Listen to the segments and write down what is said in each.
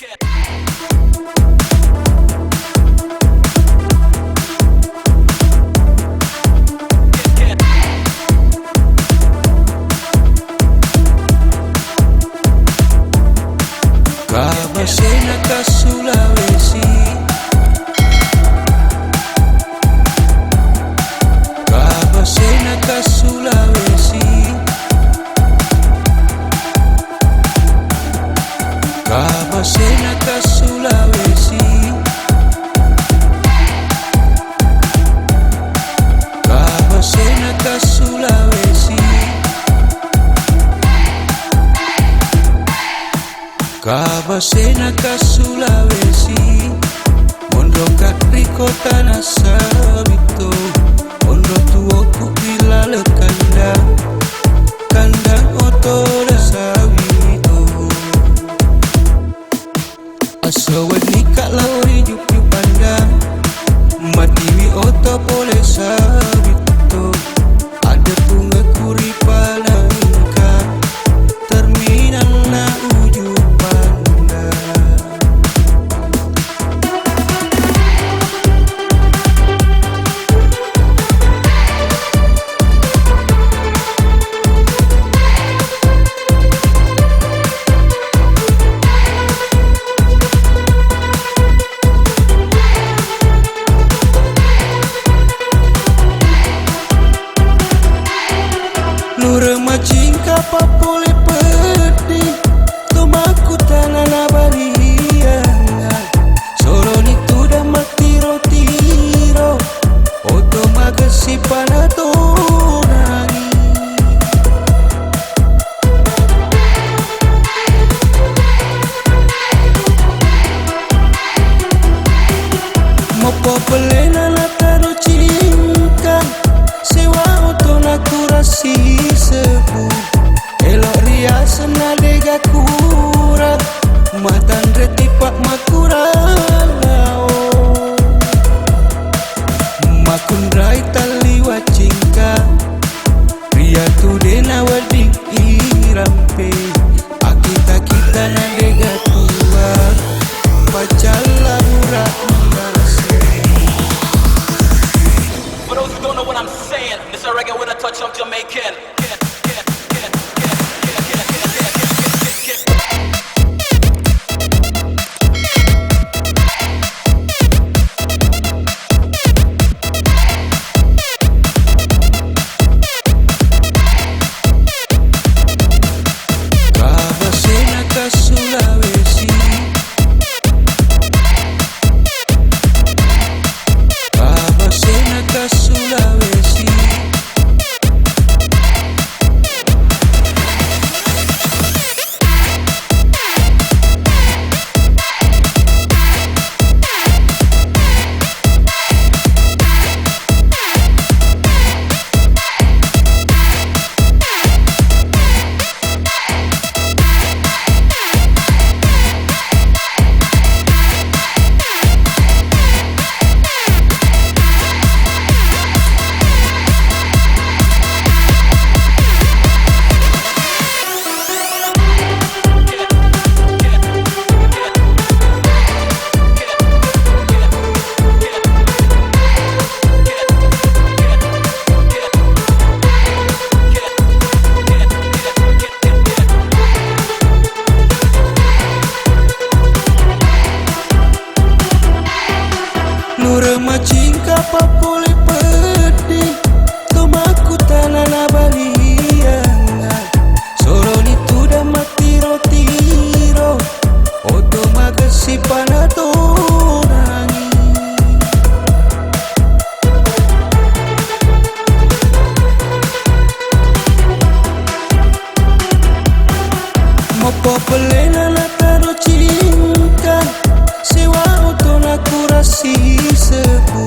Kabasena ka Sulawesi, Kabasena ka Sulawesi, Kabasena ka Sulawesi, Kabasena ka Sulawesi, Kabasena ka Sulawesi, mondo kakri kota nasabito, mondo tuoku bilale kandang, kandang oto dasawito. Asawad ni kalawri jupi pandang, matiwi oto pole sabito, ada tunga kuri palangka, terminal na uju. Macing kapa pole peti, tomaku tanah na balianga, solo ni tuda matiro-tiro, oto magasi panatonangi. Mopo pelena na taro cingkang, sewa oto na kurasi sebu, elok riasan adega kura, matan retipak makura lao, makun rai tali wacingka, ria tu dena wadik irampe, akita-kita nadega tua, pacala urat mengasih. For those who don't know what I'm saying, it's a reggae with a touch of Jamaican. Kabasena ka Sulawesi, Kabasena ka Sulawesi, macing kapa pole peti, tomaku tanah na balianga, solo ni tuda matiro-tiro, oto magasi panatonangi. Mopo pelena na taro cingkang, sewa oto na kurasi sebu,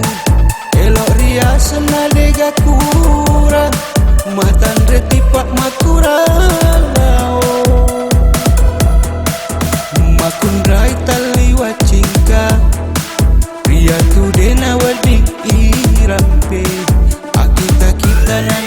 elok riasan adega kura, matan retipak makura lao, makun rai tali wacingka, ria tu dena wadik irampe, akita-kita na